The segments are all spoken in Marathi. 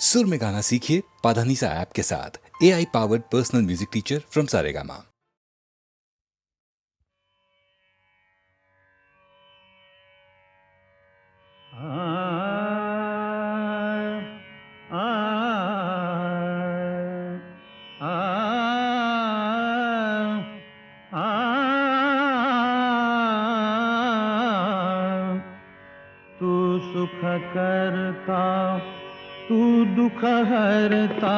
सुर में गाना सीखिए पाधानीसा ऐप के साथ। AI powered personal music teacher from Saregama. तू सुख करता तू दुख हरता,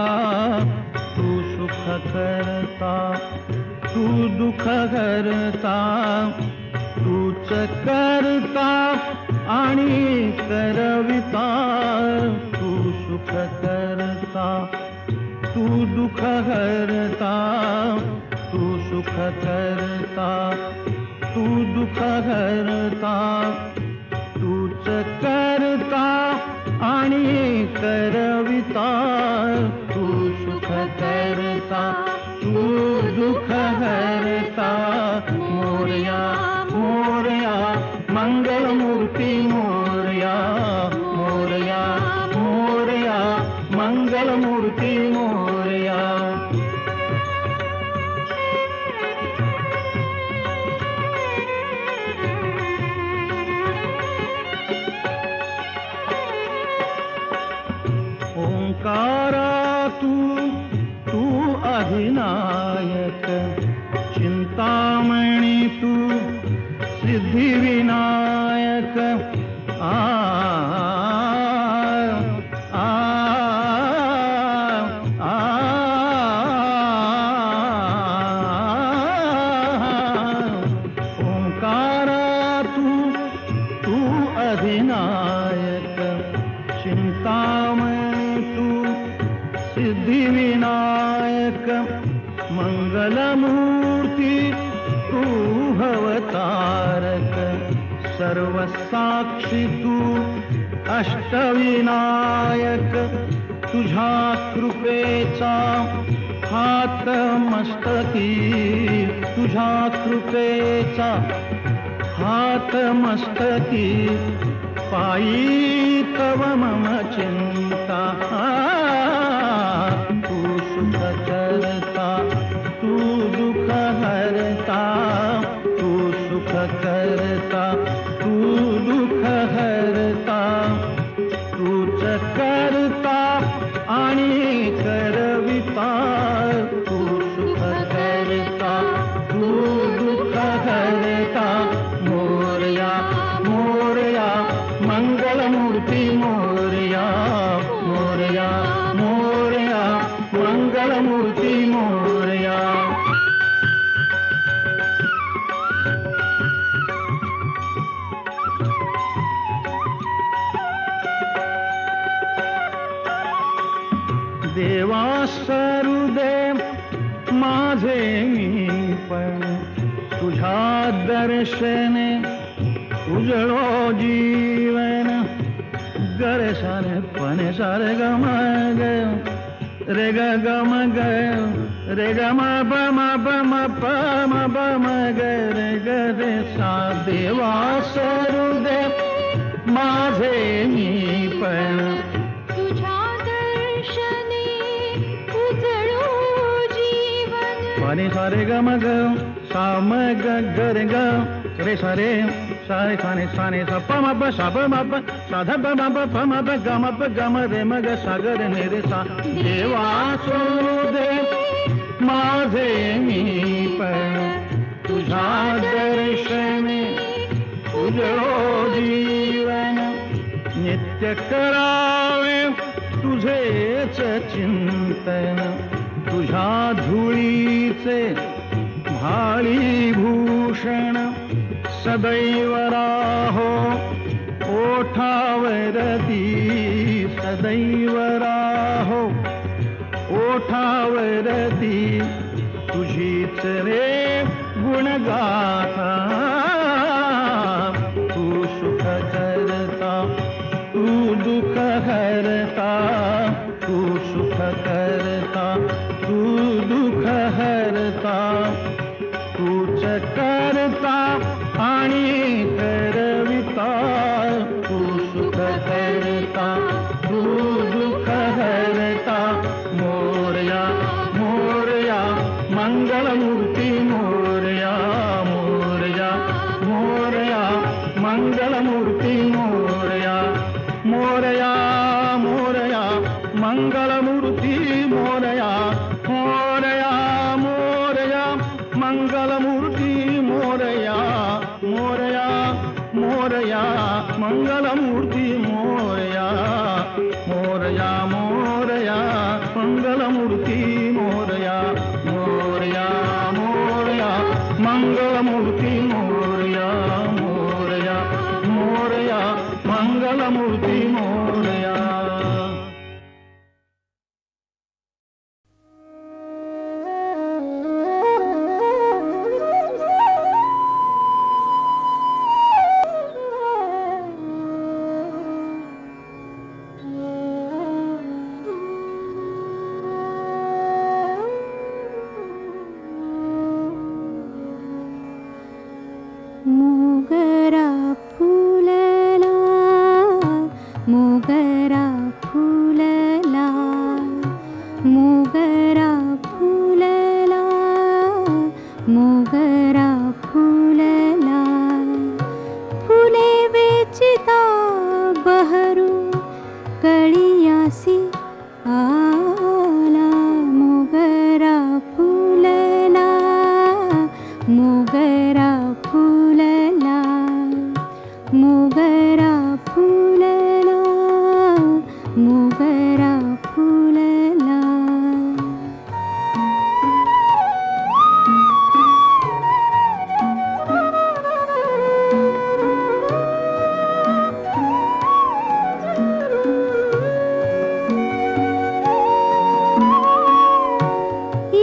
तू सुख करता तू दुख हरता, तूच करता आणि करविता, तू सुख करता तू दुख हरता, तू सुख करता तू दुख हरता, तूच करता आणि करविता, तू सुख करता तू दुख हरता. मोरया मोरया मंगलमूर्ती मोरया, मोरया मोरया मंगलमूर्ती मोरया. ओंकारा तू अधिनायक, चिंतामणी तू सिद्धिविनायक. आ आ आ ओंकारा तू अधिनायक, चिंतामणी तू सिद्धिविनायक. मंगलमूर्ती तू भवतारक, सर्वसाक्षी तू अष्टविनायक. तुझ्या कृपेचा हात मस्तकी, तुझ्या कृपेचा हात मस्तकी. पायी तव मम चिंता, तू सुख करता तू दुख हरता, तू सुख करता तू दुख हरता. तूच करता आणि करविता, तू सुख करता तू दुख हरता. मोरया मोरया मंगलमूर्ती मोरया, मोरया मोरया मंगलमूर्ती मोरया. देवा सरुदे माझे मी पण, तुझ्या दर्शने उजळो जीवन. गरे सारे पने सारे गम ग रे ग गम ग रे ग म प म प म प म प म ग रे ग रे सा. देवा सरुदे माझे मी पण, तुझ्या दर्शने उजळो जीवन. पने सारे गम ग सा म ग ग रे ग रे सारे सारे साने साने सा प म प सा प म प सा ध प म प प म प ग म प ग म रे म ग सा ग रे ने रे सा. देवा सोदे माझे मी पण, तुझ्या दर्शने उजळो जीवन. नित्य करावे तुझेच चिंतन, तुझ्या धुळीचे भाळी भूषण. सदैव राहो ओठावरती, सदैव राहो ओठावरती. तुझीच रे गुणगाथा, तू सुख करता तू दुख हरता, तू सुख करता तू दुख हरता. तूच करता आणि करविता, तू सुख करता तू दुख हरता. मंगलमूर्ती मोरया मोरया मोरया मंगलमूर्ती मोरया मोरया मोरया मंगलमूर्ती मोरया मोरया मोरया मंगलमूर्ती मोरया मोरया मोरया मंगलमूर्ती मोरया मोरया मोरया मंगलमूर्ती मोरया. मोगरा फुलला मोगरा फुलला मोगरा फुलला मोगरा फुलला फुले वेचिता बहरू कळियासी आला मोगरा फुलला मोगरा फुलला मोगरा फुलला मोगरा फुलला.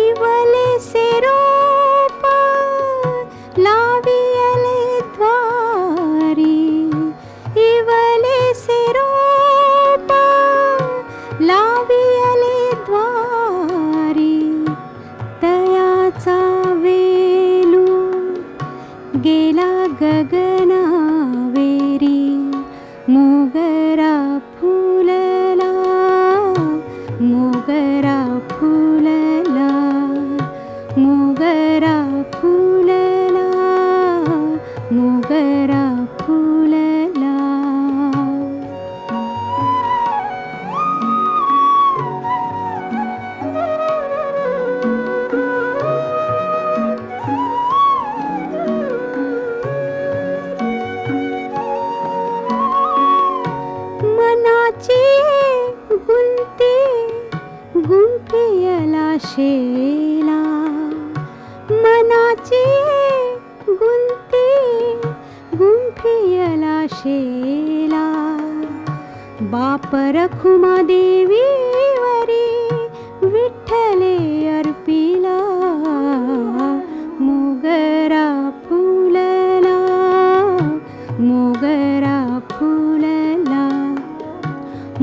इवले से रोप लावियले द्वारी इवले से रोप लावियले द्वारी तयाचा वेलू गेला गगनावेरी मोगरा फुलला मोगरा फुलला मोगरा फुलला मोगरा फुलला. मनाची गुंती गुंफियला शेला मनाची गुंती गुंफियला शेला बाप रखुमा देवीवरी विठ्ठले अर्पिला मोगरा फुलला मोगरा फुलला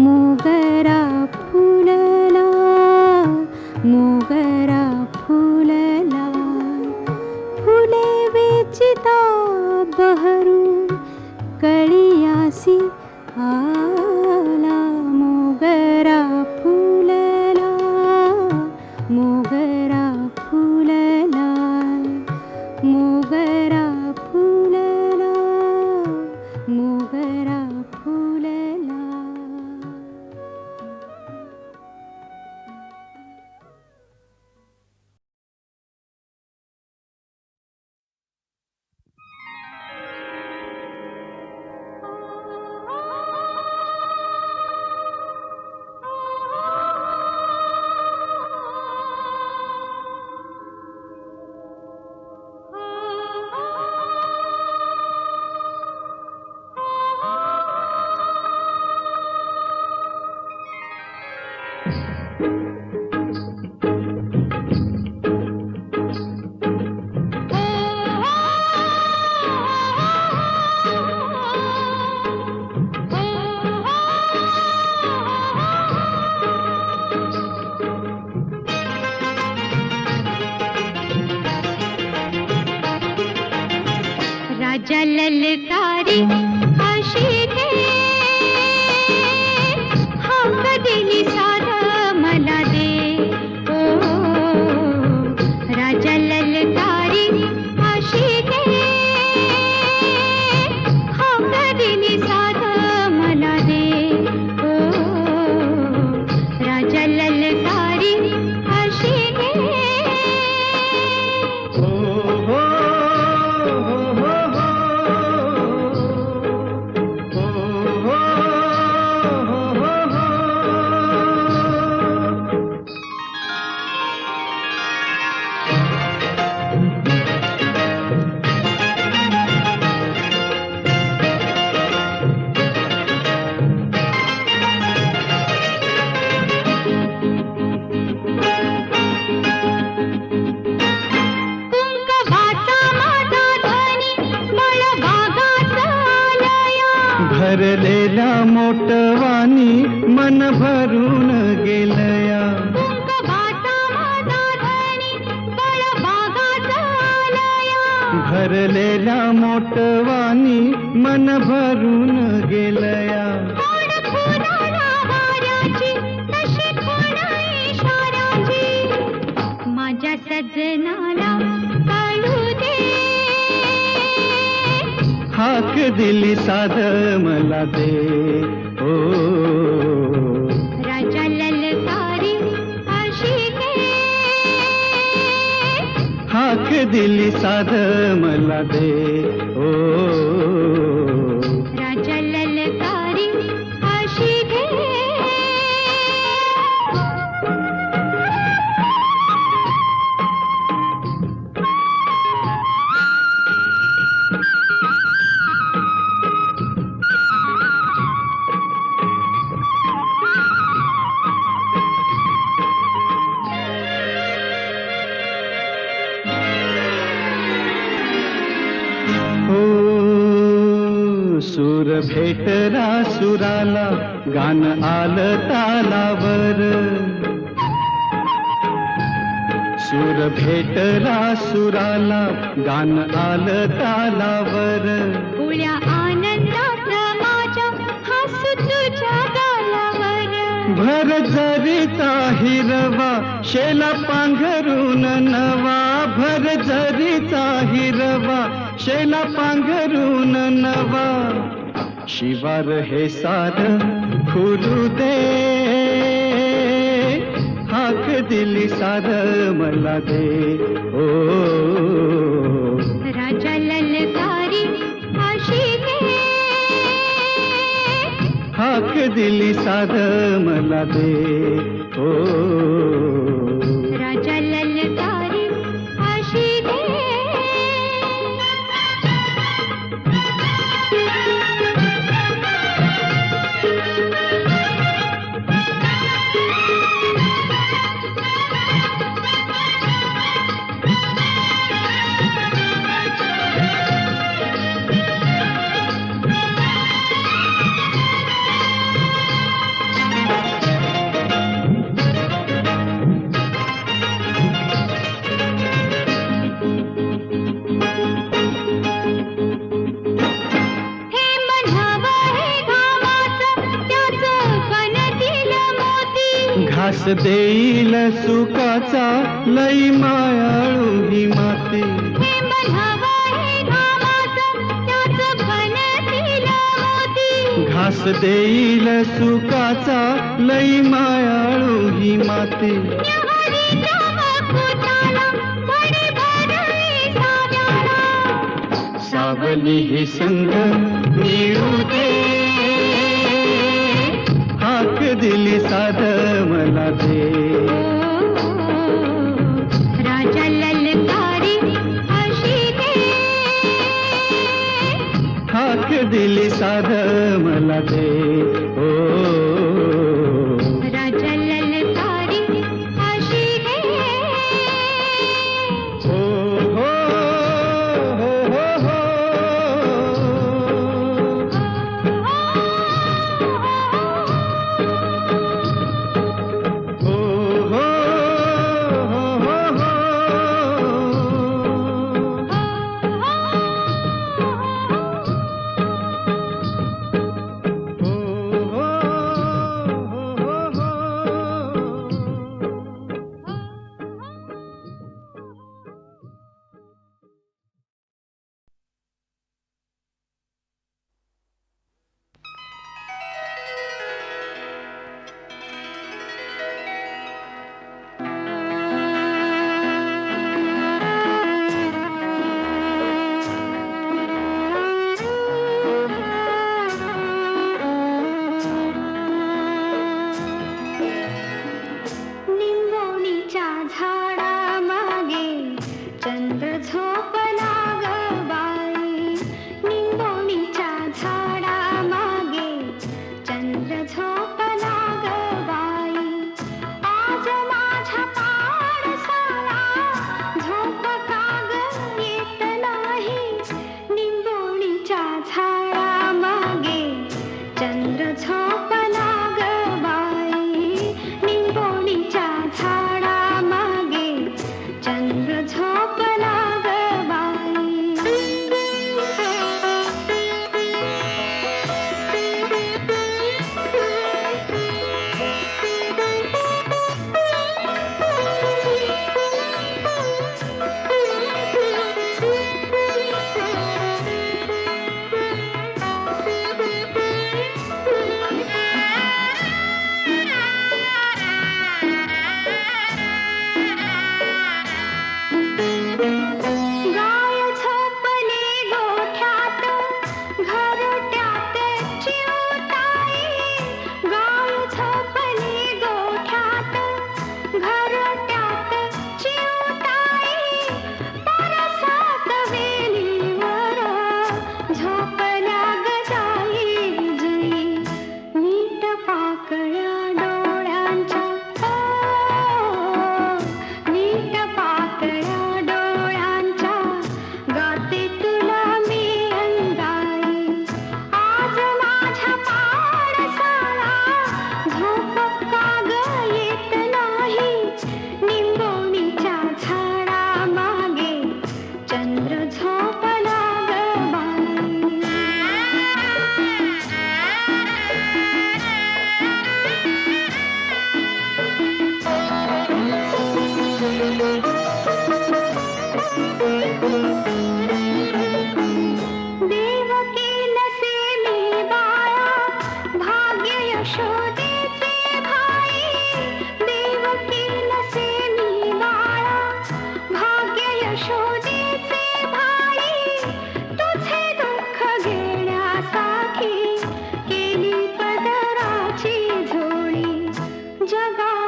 मोगरा फुलला मोगरा फुलला फुले वेचिता बहरू कळियासी आला मोगरा फुलला मोगरा फुलला मोगरा फुलला मोगरा फुलला. राजा ललकारी अशी दे हम कधी साधा मला दे ओ राजा ललकारी अशी दे हम कधी साधा मला दे ओ मन भरून गेलया. तुंग बाता माझा धणी बळबागाचा आलया. भरलेल्या मोटवानी मन भरून गेलया. कोण फुलाला वाऱ्याची तशी कोण इशाऱ्याची. माझ्या सजनाला कळू दे. हाक दिली साध मला दे. ओ राजा ललकारी आशिके. हाक दिली साध मला दे. ओ राजा ललकारी आशिके. हो सूर भेटला सुराला गान आलं तालावर. सूर भेटला सुराला गान आलं तालावर. उळ्या आनंदात माझ्या हसू तुझ्या गालावर. भर जरीचा हिरवा शेला पांघरून नवा. भर जरीचा हिरवा शेला पांघरून नवा. शिवार हे सार खुलू दे. हाक दिली सार मला दे. ओ राजा ललकारी आशिके. हाक दिली सार मला दे. ओ राजा ललकारी आशिके. हे म्हणावं हे घामाचं त्याचं कणतील मोती. घास देईल सुखाचा लई मायाळू ही माती. हे म्हणावं हे घामाचं त्याचं कणतील मोती. घास देईल सुखाचा लई मायाळू ही माती. न्याहारीच्या वकुटाला घडीभर विसाव्याला. सावली ही संग मिळू दे. हाक दिली साध मला दे. राजा ललकारी आशिके. हाक दिली साध मला दे. ओ राजा ललकारी आशिके. हो हो हो हो हो. हो हो हो हो हो. हो हो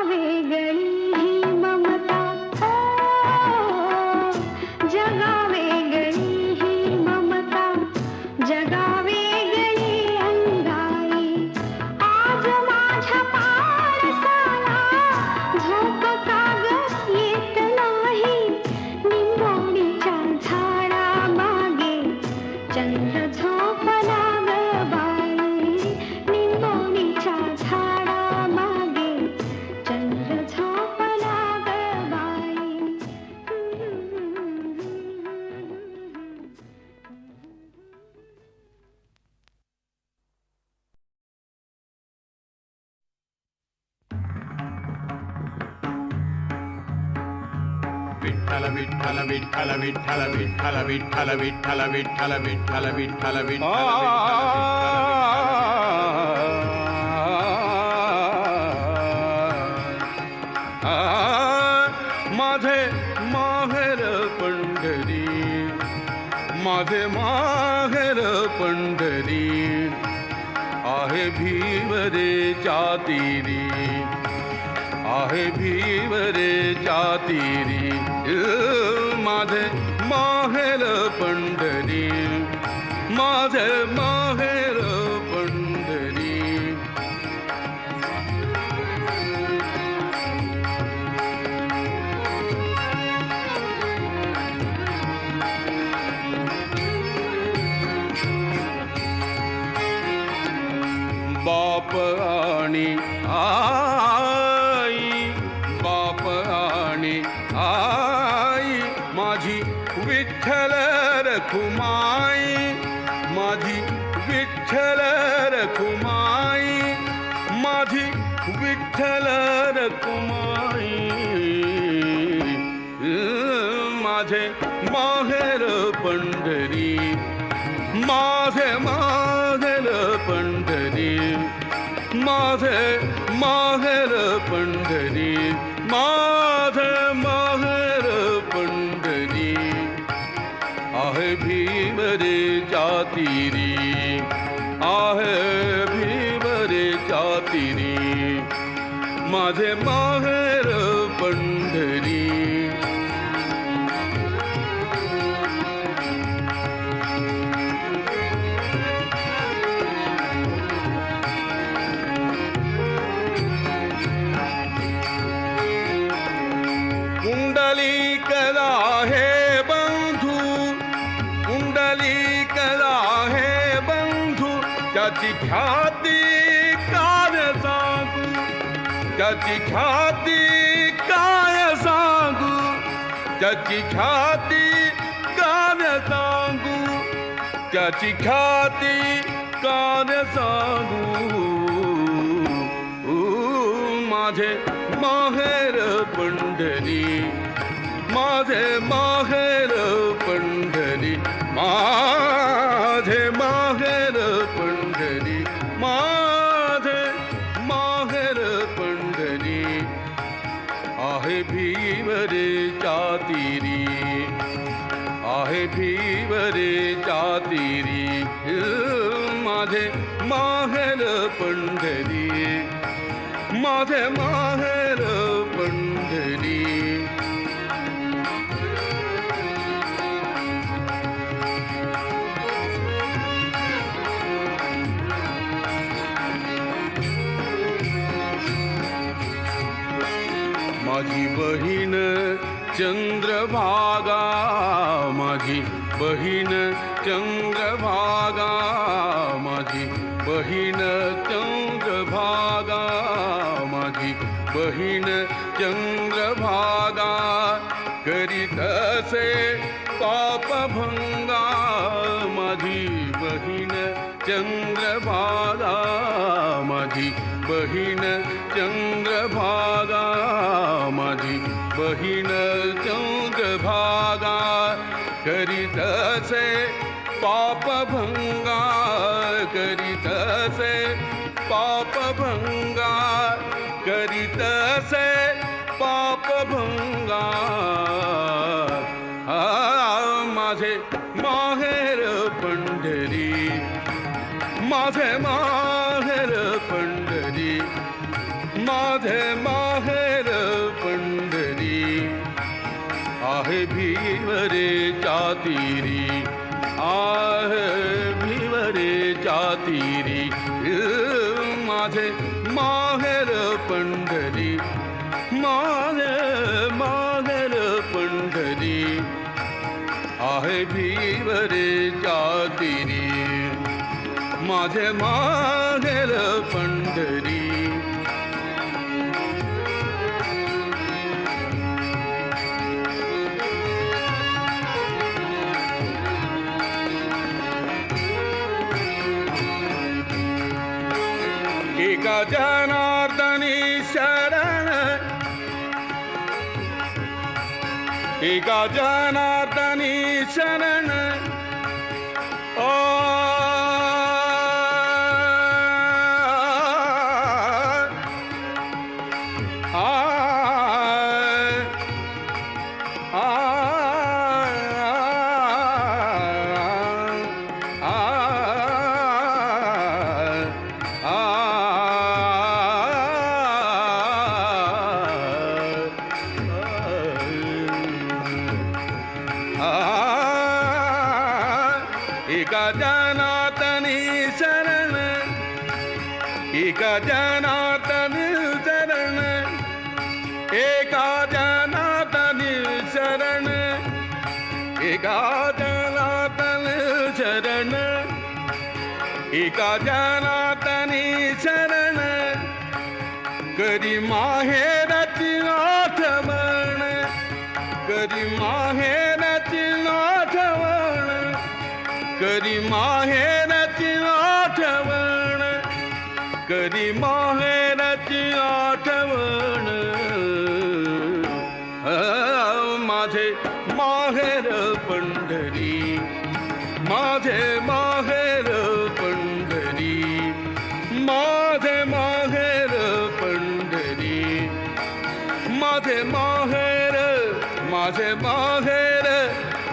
वेगळी ही ममता ओ जगा वेगळी ही ममता जगा वेगळी अंगाई आज माझ्या पारसाला झोप काग येत नाही निंबोणीच्या झाडामागे चंद्र झोपला ग बाई निंबोणीच्या झाडामागे चंद्र झोपला ग बाई विठ्ठल विठ्ठल विठ्ठल विठ्ठल विठ्ठल विठ्ठल विठ्ठल विठ्ठल विठ्ठल विठ्ठल विठ्ठल माझे माहेर पंढरी माझे माहेर पंढरी आहे भीवरेच्या तीरी आहे भीवरेच्या तीरी माझे माहेर पंढरी माझे माहेर पंढरी बाप आणि आई बाप आणि आई माझी विठ्ठल रखुमाई माझी विठ्ठल रखुमाई माझी विठ्ठल रखुमाई माझे माहेर पंढरी माझे माहेर पंढरी माझे माहेर पंढरी माझे माहेर पंढरी आहे भीमरेच्या तीरी आहे भीमरेच्या तीरी माझे माहेर पंढरी कुंडलीकला हे बंधू कुंडलीकला हे बंधू त्याची ख्याती काय सांगू त्याची ख्याती काय सांगू त्याची ख्याती काय सांगू त्याची ख्याती काय सांगू माझे माहेर पंढरी माझे माहेर पंढरी माझे माहेर पंढरी माझे माहेर पंढरी आहे भीमरेच्या तीरी आहे भीमरेच्या तीरी माझे माहेर पंढरी माझे माहेर पंढरी माझी बहीण चंद्रभागा माझी बहीण चंद्रभागा माझी बहीण चंद्रभागा माझी बहीण चंद्रभागा करीत असे पापभंगा माझी बहीण चंद्रभागा माझी बहीण चंद्रभागा माझी बहीण चंद्रभागा करीत असे पापभंगा करीत असे पापभंगा करीत असे पापभंगा माझे माहेर पंढरी माझे माहेर पंढरी माझे माहेर भिवरे जातीरी आहे भिवरे जातीरी माझे माहेर पंढरी माझे माहेर पंढरी आहे भिवरे जातीरी माझे माहेर पंढरी एका जनार्दनी शरण एका जनार्दनी शरण ओ एका जनार्दनी शरण एका जनार्दनी शरण एका जनार्दनी शरण एका जनार्दनी शरण एका जनार्दनी शरण करी माहेरची आठवण करी माहेरची आठवण करी माहेरची आठवण करी माहेरची आठवण माझे माहेर पंढरी माझे माहेर पंढरी माझे माहेर पंढरी माझे माहेर माझे माहेर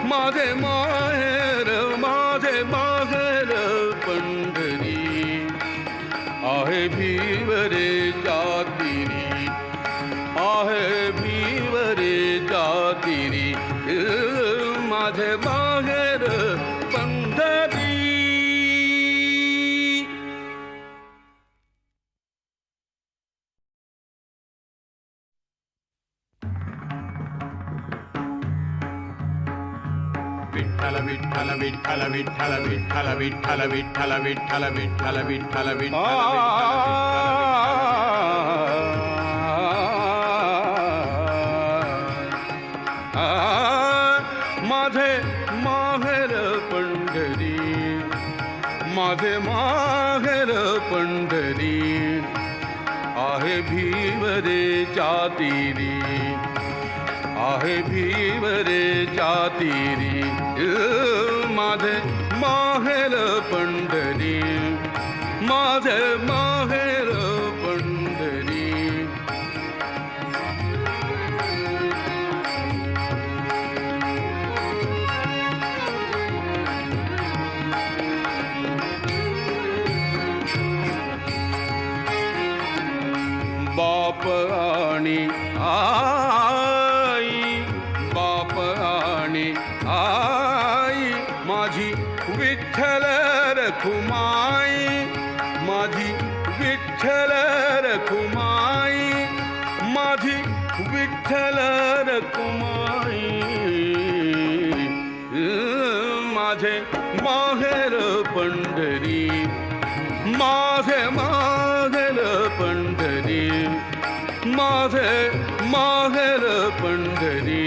माझे माहेर माझे माहेर पंढरी आहे भिवरे जातीरी आहे भिवरे जातीरी माझे माहेर पंढरी विठ्ठल विठ्ठल विठ्ठल विठ्ठल विठ्ठल विठ्ठल विठ्ठल विठ्ठल विठ्ठल विठ्ठल विठ्ठल माझे माहेर पंढरी माझे माहेर पंढरी आहे भिवरे जातीरी आहे भिवरे जातीरी माझे माहेर पंढरी माझे माहेर पंढरी बाप आणि आई बाप आणि आई माझी विठ्ठल रखुमाई माझी विठ्ठल रखुमाई माझी विठ्ठल रखुमाई माझे माहेर पंढरी माझे माहेर पंढरी माझे माहेर पंढरी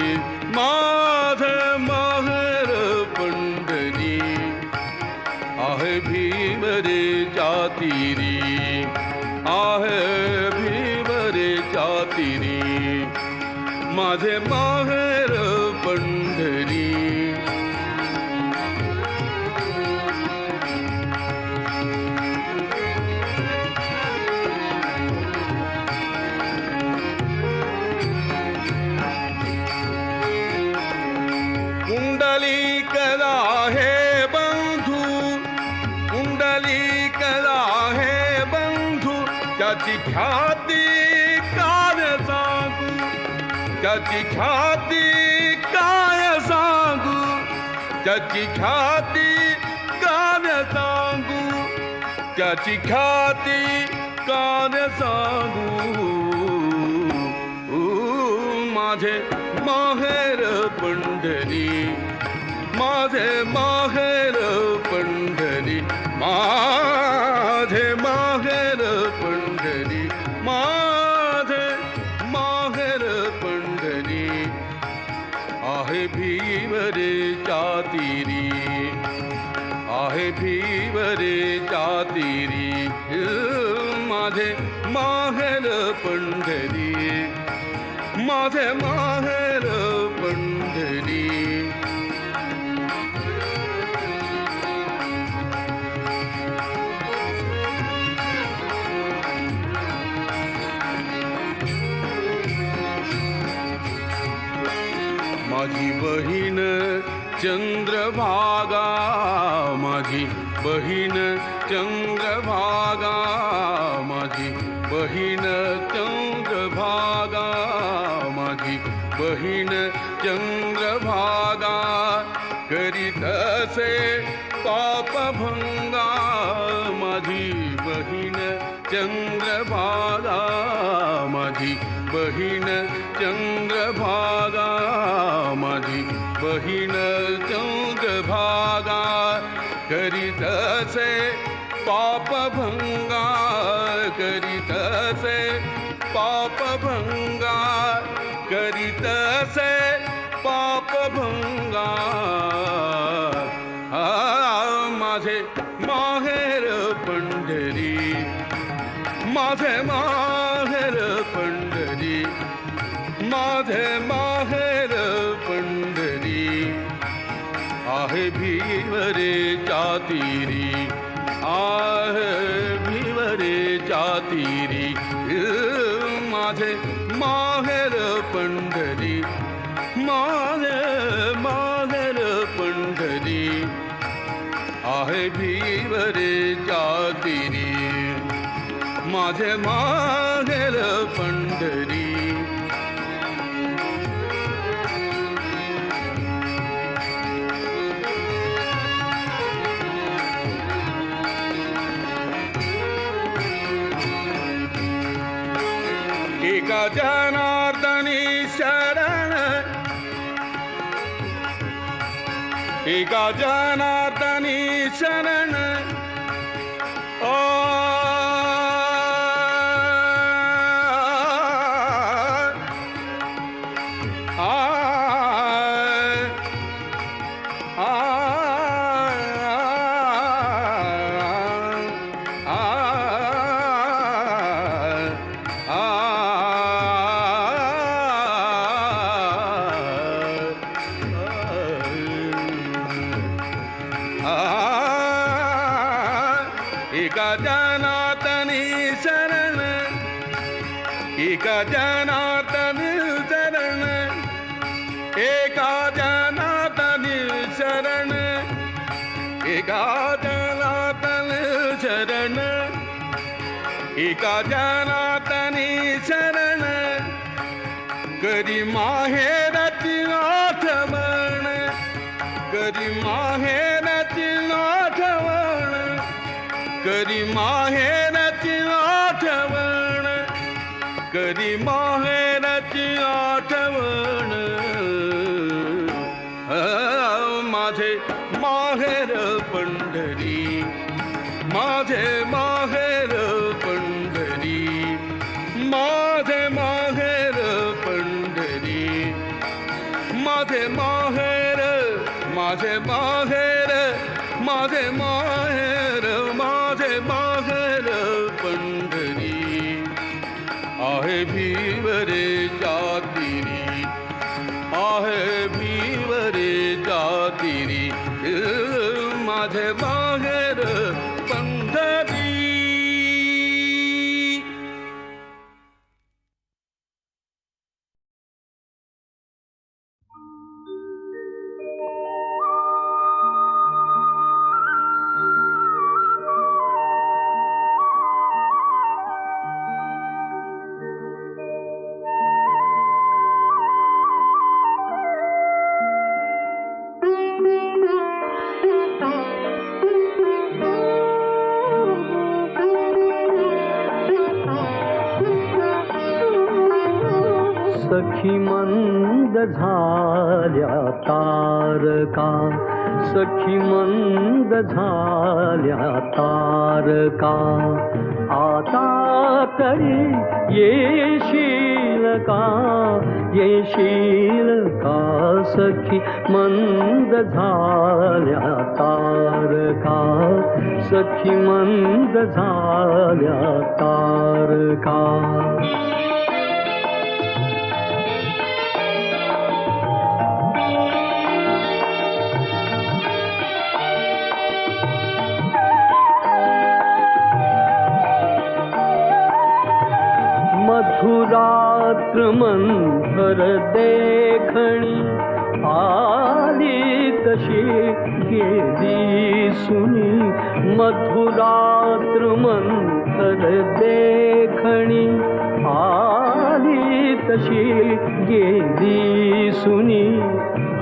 माझे माहेर पंढरी आहे भिवरे जातीरी आहे भिवरे जातीरी माझे माहेर पंढरी कुंडलिक आहे बंधू कुंडलिक आहे बंधू त्याची ख्याती काय सांगू त्याची ख्याती काय सांगू त्याची ख्याती काव्य सांगू, त्याची ख्याती काव्य सांगू. माझे माहेर पंढरी, माझे माहेर पंढरी, माझे माहेर पंढरी, माझे माहेर पंढरी. आहे भीवरेच्या तीरी, आहे भीवरेच्या तीरी. माझे माहेर पंढरी, माझे माहेर पंढरी. माझी बहीण चंद्रभागा, माझी बहीण चंद्रभागा, माझी बहीण चंद्रभागा, माझी बहीण चंद्रभागा. करीत असे पापभंगा, माझी बहीण चंद्रभागा, माझी बहीण चंद्रभागा, माझी बहीण चंद्रभागा. करीत असे पापभंगा, करीत असे पापभंगा, करीत असे पापभंगा. माझे माहेर पंढरी, माझे माहेर पंढरी, माझे माहेर पंढरी. आहे भीवरेच्या तीरी, आहे भीवरेच्या तीरी. माझे माहेर पंढरी, माझे माहेर पंढरी. आहे भीवरेच्या तीरी, माझे माहेर पंढरी. एका जनार्दनी शरण, एका जनार्दनी शरण. एका जनार्दनी शरण, एका जनार्दनी शरण, एका जनार्दनी शरण, एका जनार्दनी शरण, एका जनार्दनी शरण. करी माहेरची आठवण, करी माहेरची आठवण, करी माहेरची आठवण, करी माहेरची आठवण. माझे माहेर पंढरी, माझे माहेर पंढरी, माझे माहेर पंढरी. माझे माहेर, माझे माहेर, माझे माहेर, माझे माहेर पंढरी. आहे भीवरेच्या तीरी, आहे भीवरेच्या तीरी. माझे माहेर पंढरी. सखी मंद झाल्या तारका, सखी मंद झाल्या तारका, आता तरी येशील का, येशील का सखी मंद झाल्या तारका, सखी मंद झाल्या तारका. मधुरात्र मंथर देखणी, आली तशी गेली सुनी. मधुरात्र मंथर देखणी, आली तशी गेली सुनी.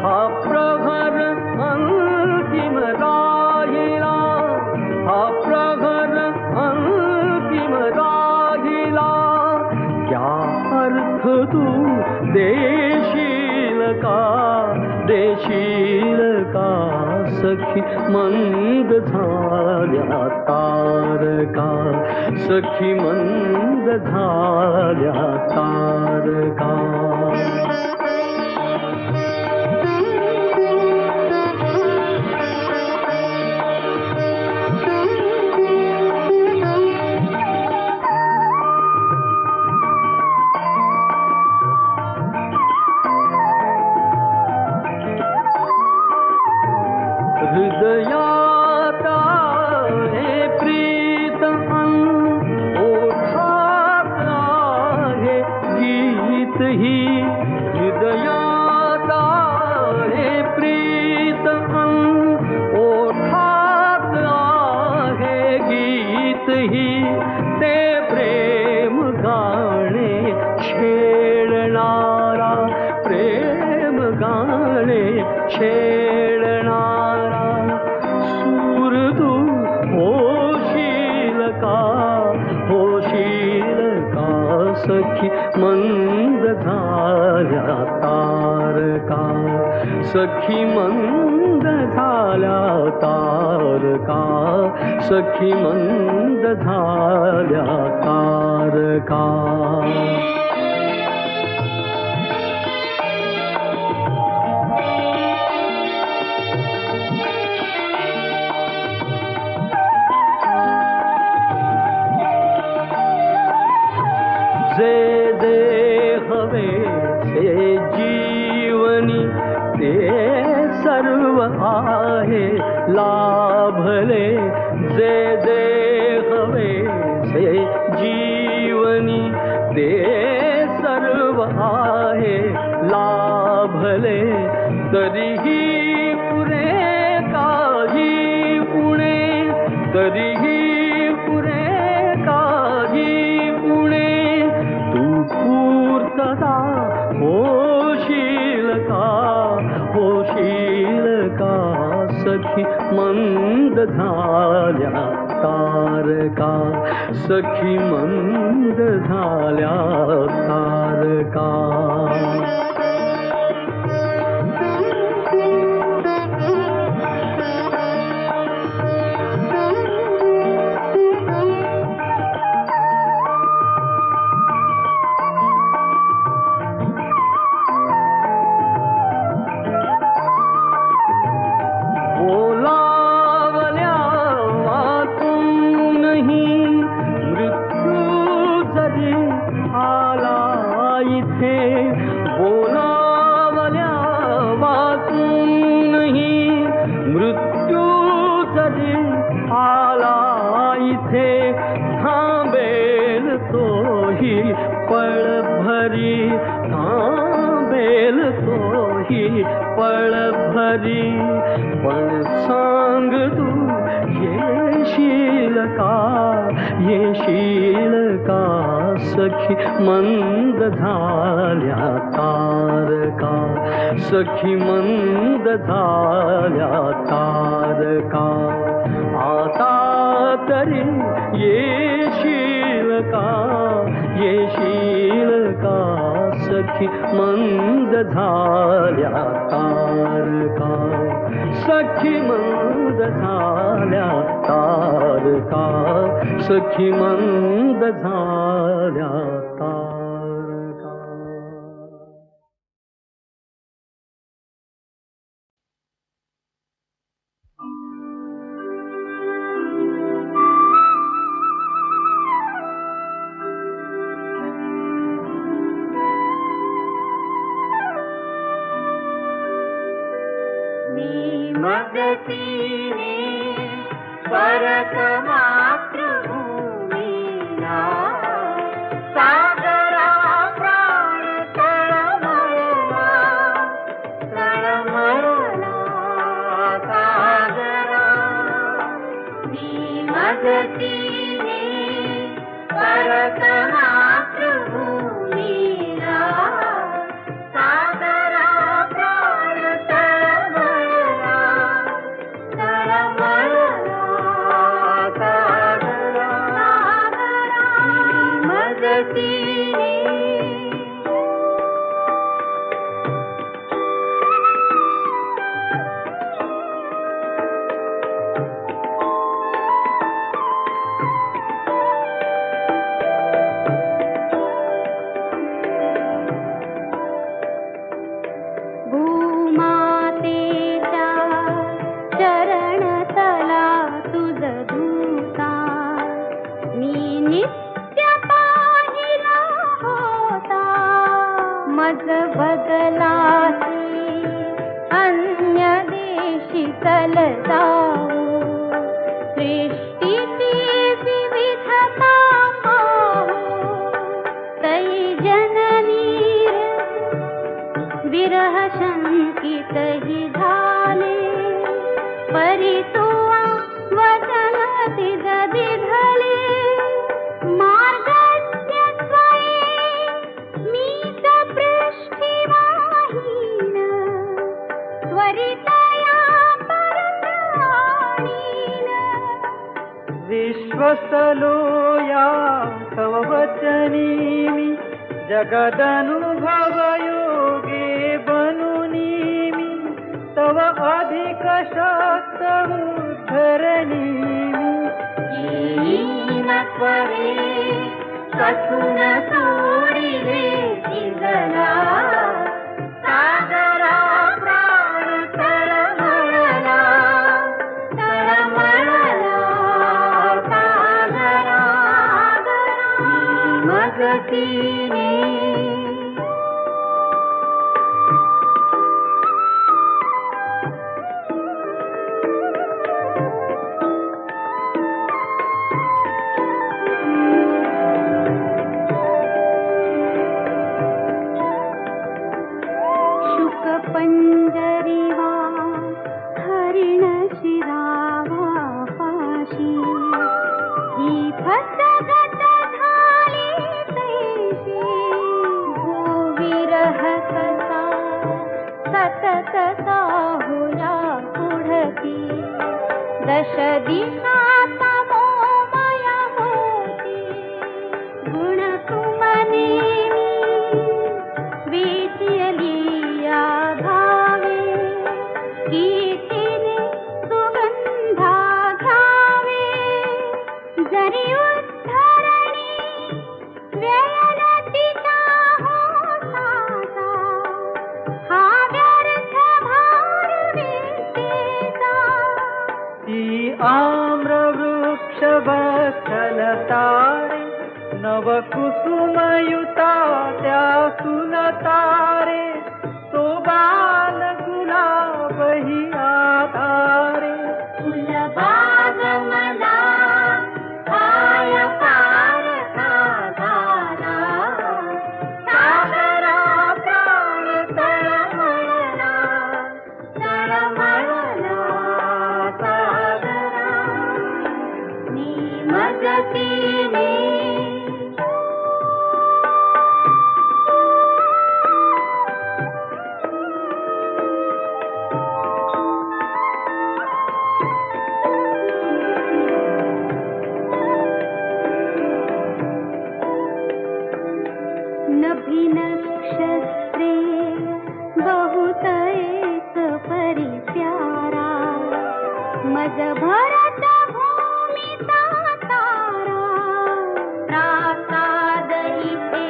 हा प्रहर अंतिम राहिला, हा प्रहर अंतिम राहिला. क्या अर्थ तू देशील का, देशील का सखी मंद झाल्या तारका, सखी मंद झाल्या तारका. हृदयात आहे प्रीत अन ओठात आहे गीत ही. हृदयात आहे प्रीत अन ओठात आहे गीत ही. ते प्रेम गाणे छेडणारा, प्रेम गाणे छेडणारा. सूर तू होशील का, होशील का सखी मंद झाल्या तारका, सखी मंद झाल्या तारका, सखी मंद झाल्या तारका. जे जे हवे से जीवनी, ते सर्व आहे लाभले. जे जे हवे से जीवनी, ते सर्व आहे लाभले. तरीही पुरे काही उणे, तरीही पुरे काही उणे. तू पूर्तता होशील का, होशील का सखी मंद झाल्या तारका, सखी मंद झाल्या तारका. पळ भरी पण सांग तू येशील का सखी मंद झाल्या तारका सखी मंद झाल्या तारका आता तरी येशील का सखी सखी मंद झाल्या तारका सखी मंद झाल्या तारका सखी मंद झाल्या तारका. मगतीने परत मातृभूमीला सागरा प्राण तळमळला तळमळला सागरा. मी मगतीने परत मातृभूमीला सागरा प्राण तळमळला तळमळला सागरा. मी मगतीने भूमातेच्या चरणतला तुझ धूता मी नित्य पाहिला होता. मज बदलासी अन्य देशी चलताओ सृष्टीची विविधता पाहू. तै जननीर विरह शंकित ही झाले परी तुवा वचन तिज दिधले. मार्गस्य स्वये मीच पृष्ठिवाहीन त्वरितया परप्राणीन. विश्वसलो या तव वचनी मी जगदनुभव योगे बनुनी मी तव अधिक शक्त उद्धरणी मी. येईन त्वरे कथून सोडिले तिजला सागरा प्राण तळमळला तळमळला सागरा. मी मगतीने शुकपंजरीवा हरिण शिरावा पाशी ही फसगत झाली तैशी. भूविरह कसा सतत साहुला पुढती दश दिशा तमोमय होती. गुण तुमनेमी विचली या भावे कीर्तीने सुगंधा घ्यावे. जरी उद्धरणी व्ययनतीचा हो साचा हा व्यर्थ भार विद्येचा. ती आम्रवृक्ष वत्सल तारे नव कुसुमयुता त्या सुलतारे. तो बाल गुलाब ही आधारे. फुलबाग मला पाय पार झाला सागरा प्राण तळमळला तळमळला सागरा. मी मगतीने नक्षत्रे बहुत एक परी प्यारा मज भरत भूमिचा तारा प्रासाद इथे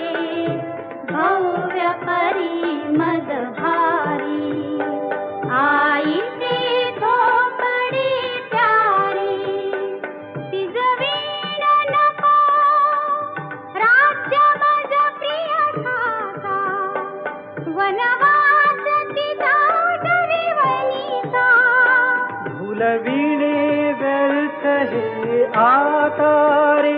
भव्य परी मद भारी आईची झोपडी प्यारी तिजवीण नको राज्य मज प्रिय सासा वनवास तिचा डरिवनिता भूलविणे व्यर्थ हे आतारे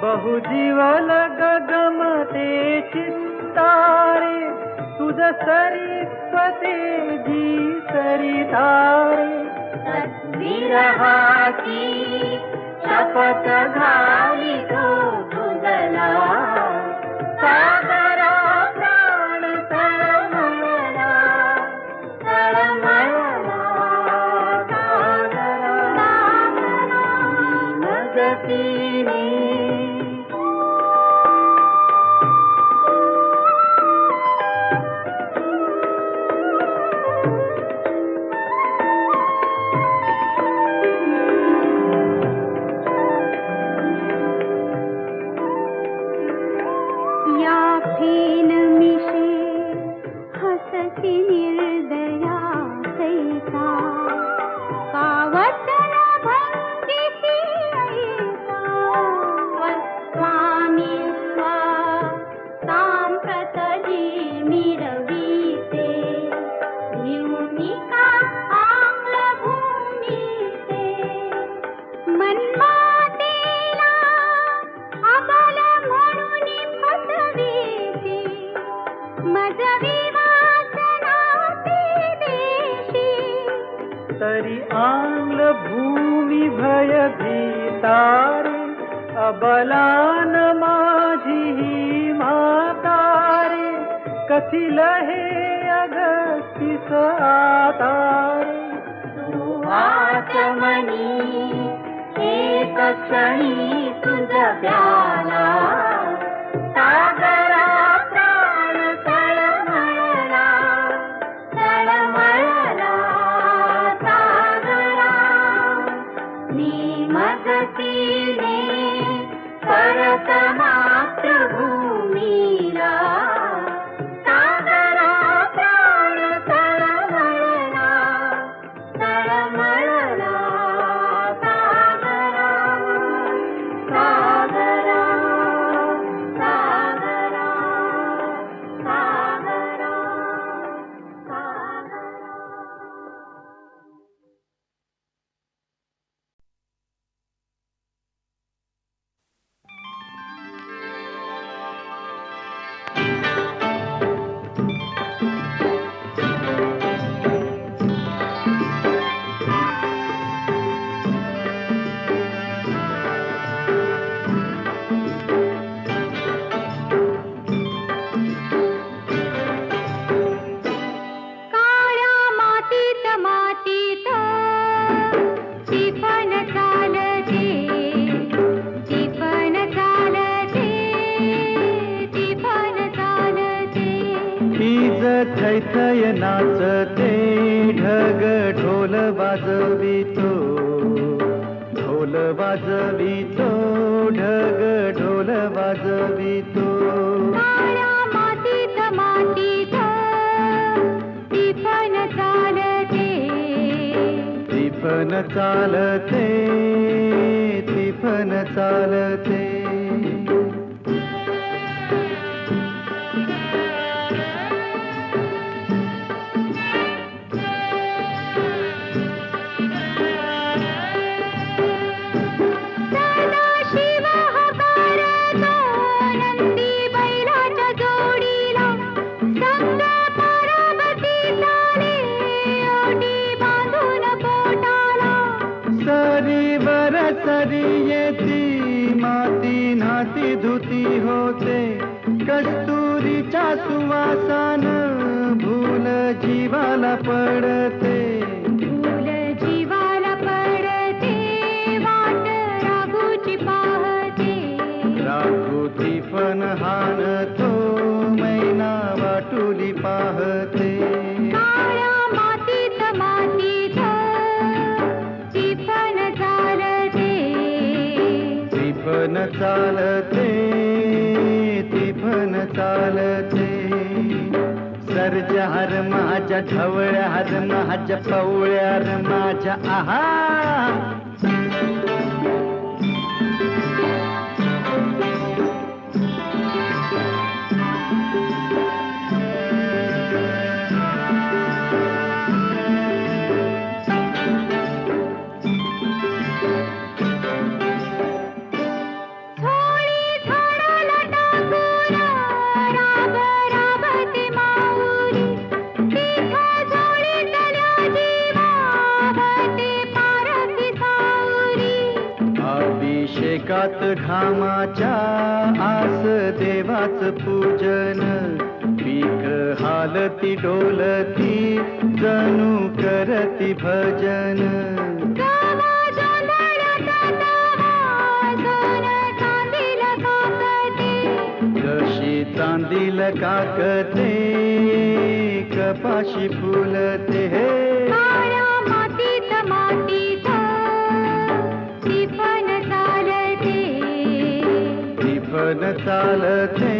बहुजीवन गगमते चित्तारे तुझ सरिस्वते जी सरितारे विरहाची शपथ घाली तो तुझला सागरा प्राण तळमळला तळमळला सागरा मगतीने या फेन मिशी हसती निर्दया कैसा का वचन भंगिसी ऐसा वस्वामी स्वा सांप्रतली मिरवीते भिवनिका आंग्ल भूमीते मन्मातेला अबल म्हणून फसवीती मज विवासनाते देशी तरी आंग्ल भूमी भय भीतारे अबलान माझी ही मातारे कथिल हे अगस्तीस आतारे सुवाचमनी एक क्षणी तुझ प्याला सागरा प्राण तळमळला तळमळला सागरा मी मगतीने परत मातृभूमीला सागरा प्राण तळमळला तळमळला सागरा सागरा सागरा सागरा सागरा काळ्या मातीत मातीत टिपण चालते टिपण चालते टिपण चालते हीज थैथय नाचते ढग ढोल वाजवितो ढोल वाजवितो ढग ढोल वाजवितो काळ्या मातीत मातीत टिपण चालते तिफन चालते तिफन चालते सदाशिव हकारतो नंदी बैलाच्या जोडीला संग पार्वती चाले ओटी बांधून पोटाला सरीवर सरी येती माती नाती धुती होते कस्तुरीच्या सुवासान भूल जीवाला पडते फूल जीवाला पडते वाट राघूची पाहते राघुती पण हानतो मैना चालते ती पण चालते सर्जाहर माझ्या ढवळ्याहर माझ्या पवळ्यार माझ्या आहा अभिषेकात घामाच्या आस देवाच पूजन पीक हालती डोलती जणू करती भजन जशी चांदील काकते कपाशी फुलते हे मातीत मातीत ती पण चालते ती पण चालते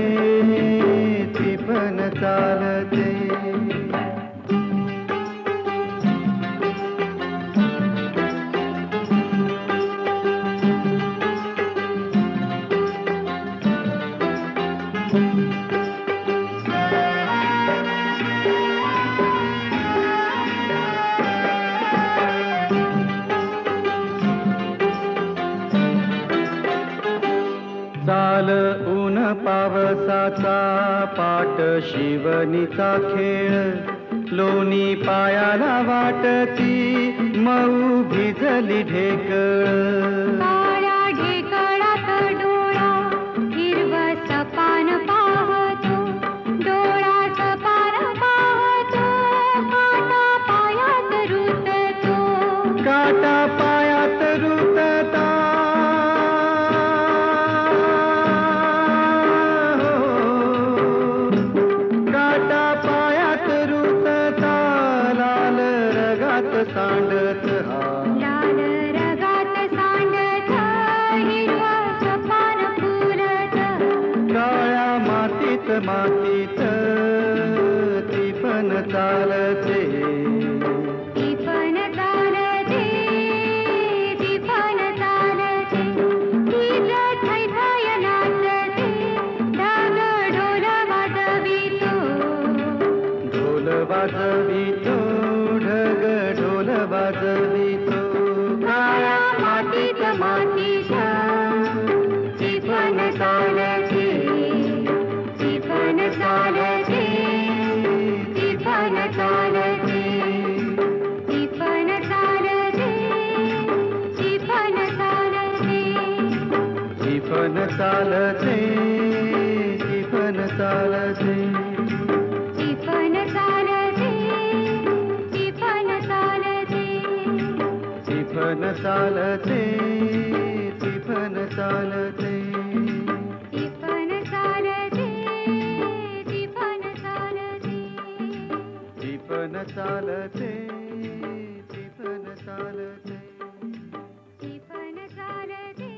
ती पण चालते चाल ऊन पावसाचा पाट शिवनीचा खेळ लोणी पायाला वाटती मऊ भिजली ढेकळ काळ्या ढेकळात डोळा हिरवं सपान पाहतो डोळा सपान पाहतो काटा पायात रुततो काटा पायात रुतता काटा पायात रुतता लाल रगात सांडत हा लाल रगात सांडत हिरवं सपान फुलत काळ्या मातीत मातीत ती पण चालते ती पण चालते ती पण चालते ती थैथाय नाचते ढग ढोल वाजवितो ढोल वाजवितो ढग ढोल वाजवितो काळ्या मातीत मातीत ती पण चालते ती पण चालते ती पण चालते ती पण चालते ती पण चालते ती पण चालते ती पण चालते ती पण चालते ती पण चालते ती पण चालते ती पण चालते ती पण चालते ती पण चालते ती पण चालते ती पण चालते ती पण चालते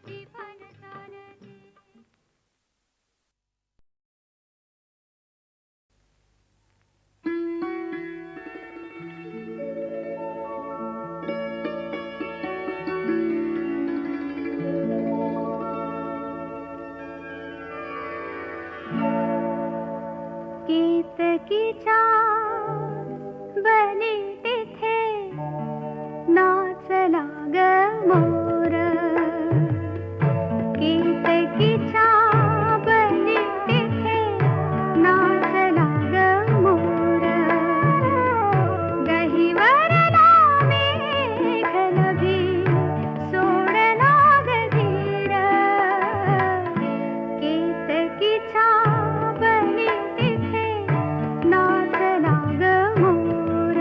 ती पण चालते केतकीच्या बनी तिथे नाचला ग मोर केतकीच्या बनी तिथे नाचला ग मोर गहिवरला मेघनभी सोडला ग धीर केतकीच्या बनी तिथे नाचला ग मोर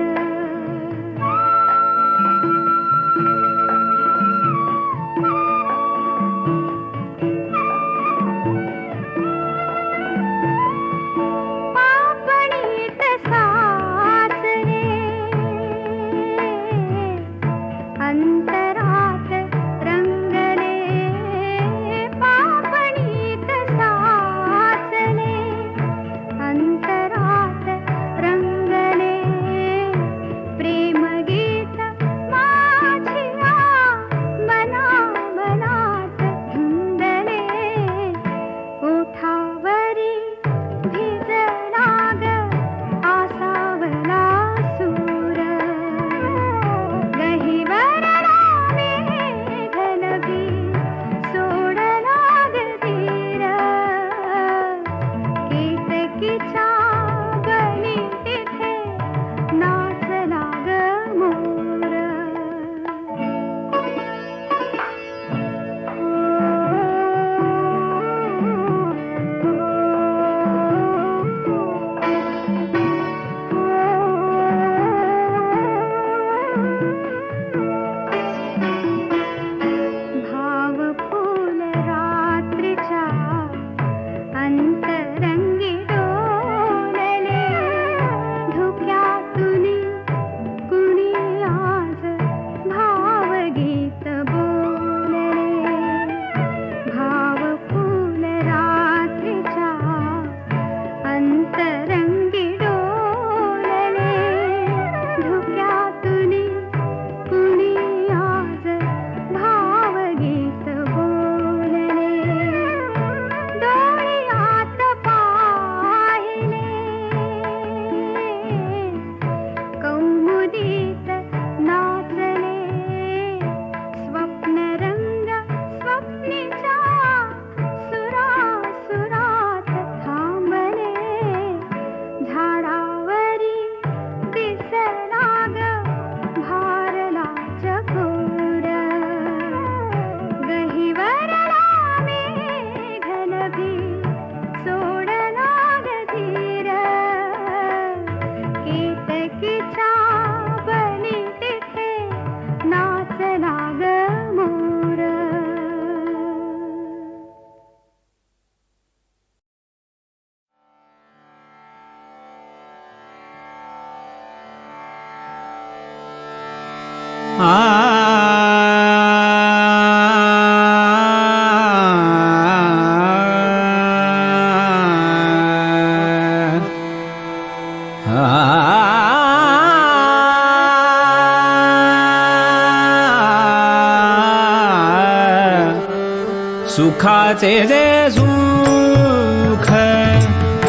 सुखाचे जे सुख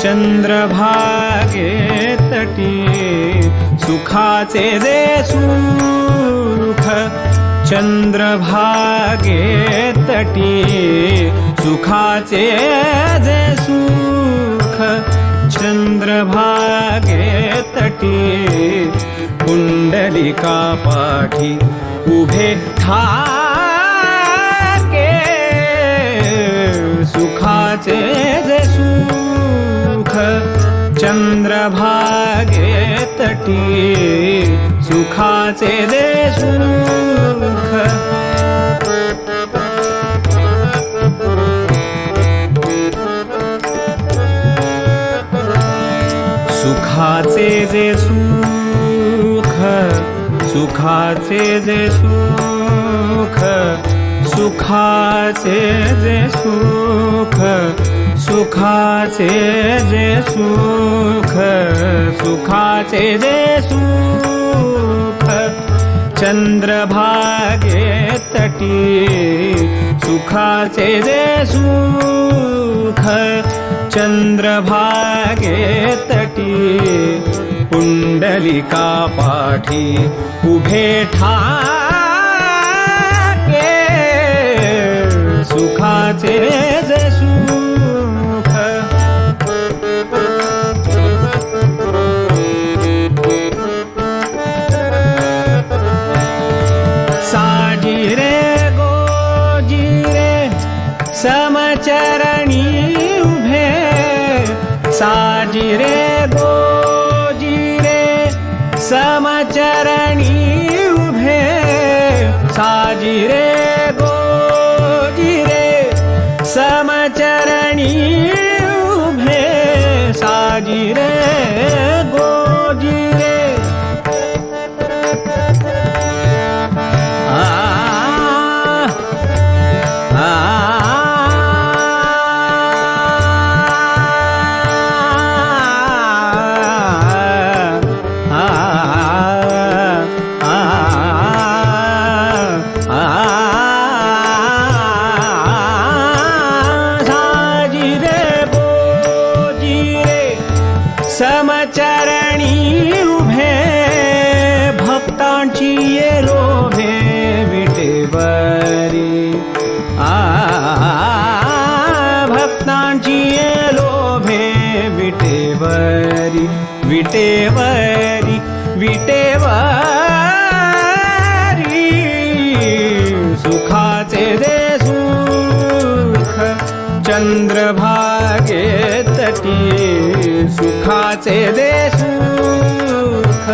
चंद्रभागे तटी सुखाचे जे सुख चंद्रभागे तटी सुखाचे जे सुख चंद्रभागे तटी कुंडलिका पाठी उभे ठाके सुखाचे जे सुख चंद्रभागे तटी सुखाचे जे सुख सुखाचे जे सुख सुखाचे जे सुख सुखाचे जे सुख सुखाचे जे सुख सुखाचे जे सुख चंद्रभागे तटी सुखाचे जे सुख चंद्रभागे तटी कुंडलिका पाठी उभे ठाके सुखाचे जे सुख साजिरे गोजिरे समचरणी उभे साजिरे गोजिरे समचरणी उभे साजिरे गोजिरे समचरणी उभे साजिरे गोजिरे समचरणी उभे भक्तांची ये लोभे विटेवरी भक्तांची ये लोभे विटेवरी विटेवरी विटेवरी सुखाचे दे सुख चंद्रभागे तटी सुखाचे दे सुख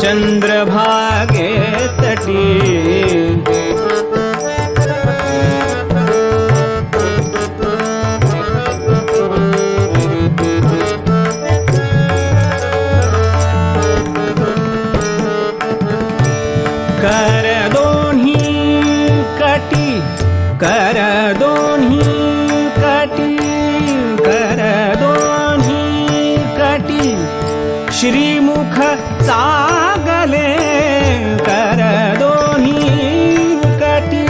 चंद्रभागे तटी कर दोन्ही कटी कर दोन्ही कटी कर दोन्ही कटी श्रीमुख चागले कर दोन्ही कटी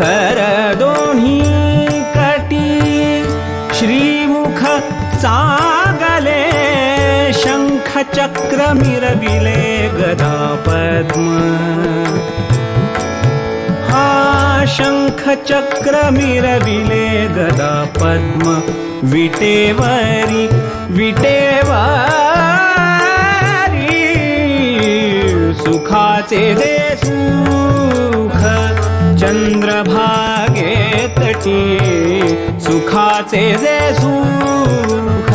कर दोन्ही कटी श्रीमुख चागले शंख चक्र मिरविले गदा पद्म हा शंख चक्र मिरविले गदा पद्म विटेवरी विटेवरी सुखाचे दे सुख चंद्रभागे तटी सुखाचे जे सुख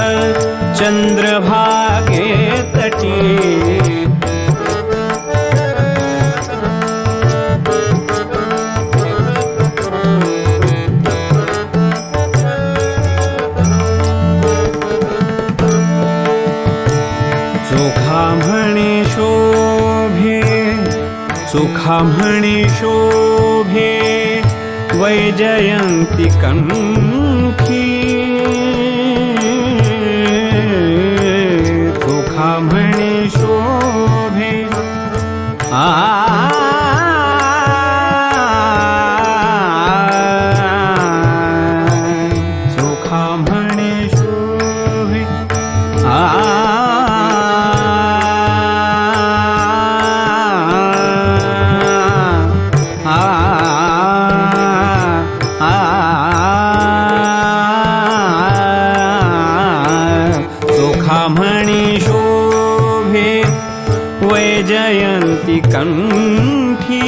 चंद्रभागे तटी सुखा म्हणे शोभे वैजयंती कंठी सुखा म्हणे शोभे सुखा म्हणे शोभे वैजयंती कंठी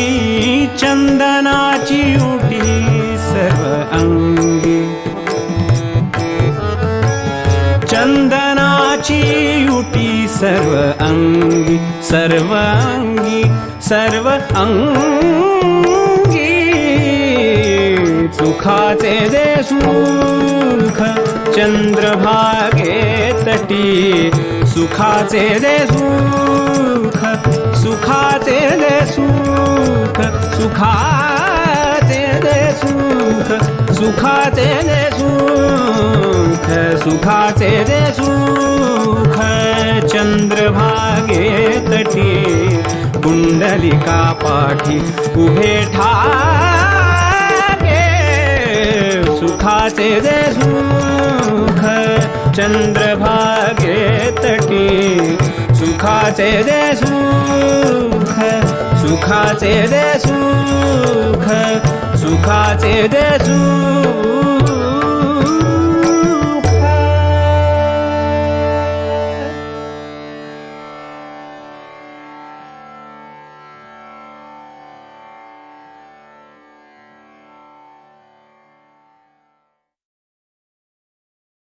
चंदनाची उटी सर्व अंगी चंदनाची उटी सर्व अंगी सर्व अंगी सर्व अंगी सुखाचे जे सुख चंद्रभागे तटी सुखाचे जे सुख सुखाचे जे सुख सुखाचे जे सुख सुखाचे जे सुख सुखाचे जे सुख चंद्रभागे तटी कुंडलिका पाठी उभे ठाके सुखाचे जे सुख चंद्रभागे तटी सुखाचे जे सुख सुखाचे जे सुख सुखाचे जे सुख